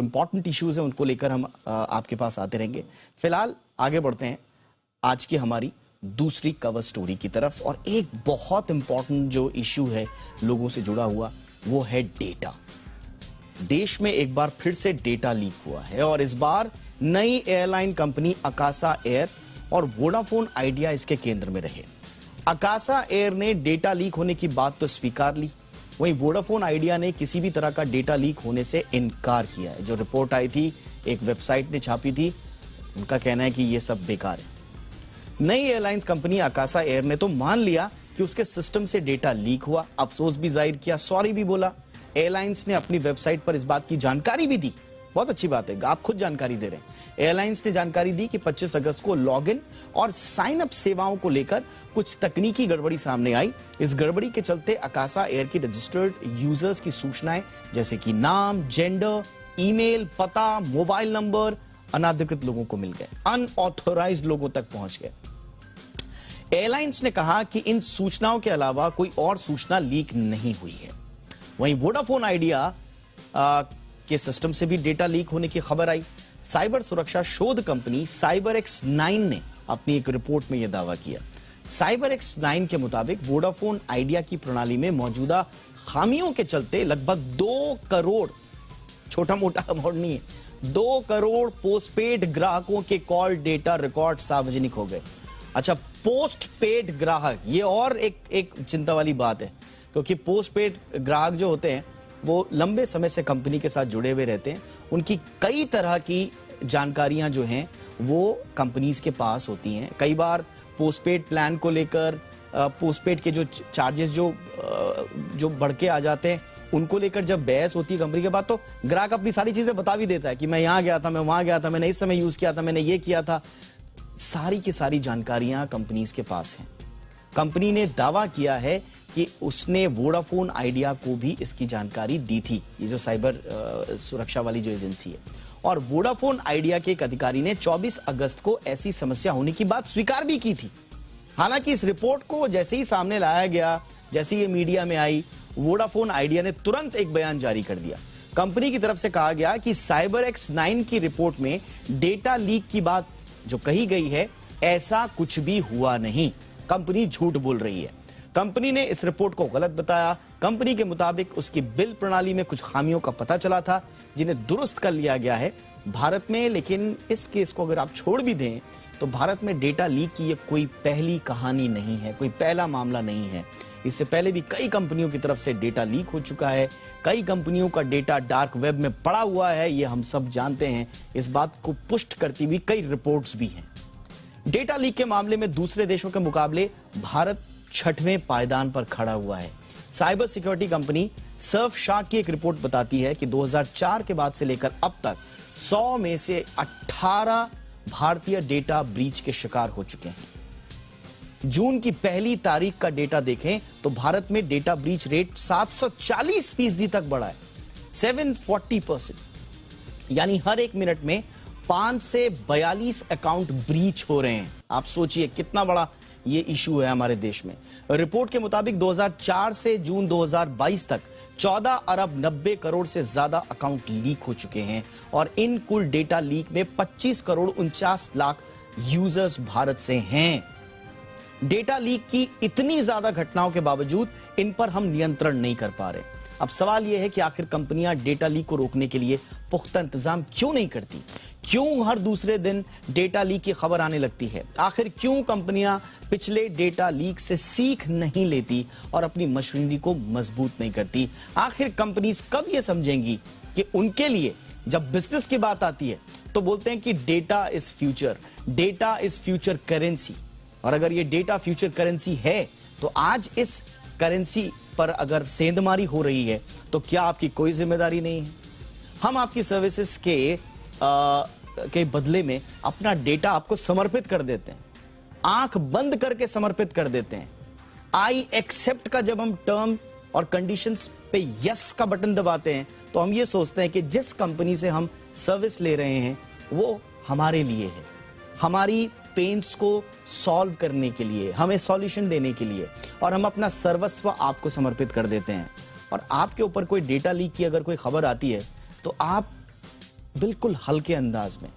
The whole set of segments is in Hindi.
इंपॉर्टेंट इश्यूज हैं उनको लेकर हम आपके पास आते रहेंगे। फिलहाल आगे बढ़ते हैं आज की हमारी दूसरी कवर स्टोरी की तरफ, और एक बहुत इंपॉर्टेंट जो इश्यू है लोगों से जुड़ा हुआ वो है डेटा। देश में एक बार फिर से डेटा लीक हुआ है और इस बार नई एयरलाइन कंपनी अकासा एयर और वोडाफोन आइडिया इसके केंद्र में रहे। अकासा एयर ने डेटा लीक होने की बात तो स्वीकार ली, वहीं वोडाफोन आइडिया ने किसी भी तरह का डेटा लीक होने से इनकार किया है। जो रिपोर्ट आई थी, एक वेबसाइट ने छापी थी, उनका कहना है कि यह सब बेकार है। नई एयरलाइंस कंपनी अकासा एयर ने तो मान लिया कि उसके सिस्टम से डेटा लीक हुआ, अफसोस भी जाहिर किया, सॉरी भी बोला। एयरलाइंस ने अपनी वेबसाइट पर इस बात की जानकारी भी दी। बहुत अच्छी बात है, आप खुद जानकारी दे रहे हैं। एयरलाइंस ने जानकारी दी कि 25 अगस्त को लॉगिन और साइन अप सेवाओं को लेकर कुछ तकनीकी गड़बड़ी सामने आई। इस गड़बड़ी के चलते अकासा एयर की रजिस्टर्ड यूजर्स की सूचनाएं जैसे कि नाम, जेंडर, ईमेल, पता, मोबाइल नंबर अनाधिकृत लोगों को मिल गए, अनऑथोराइज्ड लोगों तक पहुंच गए। एयरलाइंस ने कहा कि इन सूचनाओं के अलावा कोई और सूचना लीक नहीं हुई है। वहीं वोडाफोन आइडिया के सिस्टम से भी डेटा लीक होने की खबर आई। साइबर सुरक्षा शोध कंपनी CyberX9 ने अपनी एक रिपोर्ट में यह दावा किया। CyberX9 के मुताबिक वोडाफोन आइडिया की प्रणाली में मौजूदा खामियों के चलते लगभग 2 करोड़, छोटा मोटा अमाउंट नहीं है, 2 करोड़ पोस्टपेड ग्राहकों के कॉल डेटा रिकॉर्ड सार्वजनिक हो गए। अच्छा, पोस्टपेड ग्राहक, ये और एक चिंता वाली बात है, क्योंकि पोस्टपेड ग्राहक जो होते हैं वो लंबे समय से कंपनी के साथ जुड़े हुए रहते हैं। उनकी कई तरह की जानकारियां जो हैं वो कंपनीज के पास होती हैं। कई बार पोस्टपेड प्लान को लेकर पोस्टपेड के जो चार्जेस जो बढ़ के आ जाते हैं उनको लेकर जब बहस होती है कंपनी के बाद, तो ग्राहक अपनी सारी चीजें बता भी देता है कि मैं यहां गया था, मैं वहां गया था, मैंने इस समय यूज किया था, मैंने ये किया था। सारी की सारी जानकारियां कंपनीज के पास हैं। कंपनी ने दावा किया है कि उसने वोडाफोन आइडिया को भी इसकी जानकारी दी थी, ये जो साइबर सुरक्षा वाली जो एजेंसी है। और वोडाफोन आइडिया के एक अधिकारी ने 24 अगस्त को ऐसी समस्या होने की बात स्वीकार भी की थी। हालांकि इस रिपोर्ट को जैसे ही सामने लाया गया, जैसे ये मीडिया में आई, वोडाफोन आइडिया ने तुरंत एक बयान जारी कर दिया। कंपनी की तरफ से कहा गया कि CyberX9 की रिपोर्ट में डेटा लीक की बात जो कही गई है, ऐसा कुछ भी हुआ नहीं, कंपनी झूठ बोल रही है। कंपनी ने इस रिपोर्ट को गलत बताया। कंपनी के मुताबिक उसकी बिल प्रणाली में कुछ खामियों का पता चला था, जिन्हें दुरुस्त कर लिया गया है भारत में। लेकिन इस केस को अगर आप छोड़ भी दें तो भारत में डेटा लीक की ये कोई पहली कहानी नहीं है, कोई पहला मामला नहीं है। इससे पहले भी कई कंपनियों की तरफ से डेटा लीक हो चुका है। कई कंपनियों का डेटा डार्क वेब में पड़ा हुआ है, ये हम सब जानते हैं। इस बात को पुष्ट करती हुई कई रिपोर्ट्स भी हैं। डेटा लीक के मामले में दूसरे देशों के मुकाबले भारत 6वें पायदान पर खड़ा हुआ है। साइबर सिक्योरिटी कंपनी सर्फशार्क की एक रिपोर्ट बताती है कि 2004 के बाद से लेकर अब तक 100 में से 18 भारतीय डेटा ब्रीच के शिकार हो चुके हैं। जून की पहली तारीख का डेटा देखें तो भारत में डेटा ब्रीच रेट 740% तक बढ़ा है, 740%। यानी हर एक मिनट में 5 से 42 अकाउंट ब्रीच हो रहे हैं। आप सोचिए कितना बड़ा ये इशू है हमारे देश में। रिपोर्ट के मुताबिक 2004 से जून 2022 तक 14 अरब 90 करोड़ से ज्यादा अकाउंट लीक हो चुके हैं और इन कुल डेटा लीक में 25 करोड़ 49 लाख यूजर्स भारत से हैं। डेटा लीक की इतनी ज्यादा घटनाओं के बावजूद इन पर हम नियंत्रण नहीं कर पा रहे। अब सवाल यह है कि आखिर कंपनियां डेटा लीक को रोकने के लिए पुख्ता इंतजाम क्यों नहीं करती? क्यों हर दूसरे दिन डेटा लीक की खबर आने लगती है? आखिर क्यों कंपनियां पिछले डेटा लीक से सीख नहीं लेती और अपनी मशीनरी को मजबूत नहीं करती? आखिर कंपनीज कब यह समझेंगी कि उनके लिए जब बिजनेस की बात आती है तो बोलते हैं कि data is future, data is future currency. और अगर ये डेटा फ्यूचर करेंसी है तो आज इस करेंसी पर अगर सेंधमारी हो रही है तो क्या आपकी कोई जिम्मेदारी नहीं है? हम आपकी सर्विसेज के बदले में अपना डेटा आपको समर्पित कर देते हैं, आंख बंद करके समर्पित कर देते हैं। आई एक्सेप्ट का जब हम टर्म और कंडीशंस पे यस का बटन दबाते हैं तो हम ये सोचते हैं कि जिस कंपनी से हम सर्विस ले रहे हैं वो हमारे लिए है, हमारी पेन्स को सॉल्व करने के लिए, हमें सॉल्यूशन देने के लिए, और हम अपना सर्वस्व आपको समर्पित कर देते हैं। और आपके ऊपर कोई डेटा लीक की अगर कोई खबर आती है तो आप बिल्कुल हल्के अंदाज में,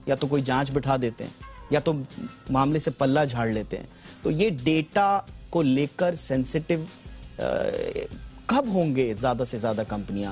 या तो कोई जांच बिठा देते हैं या तो मामले से पल्ला झाड़ लेते हैं। तो ये डेटा को लेकर सेंसिटिव कब होंगे ज्यादा से ज्यादा कंपनियां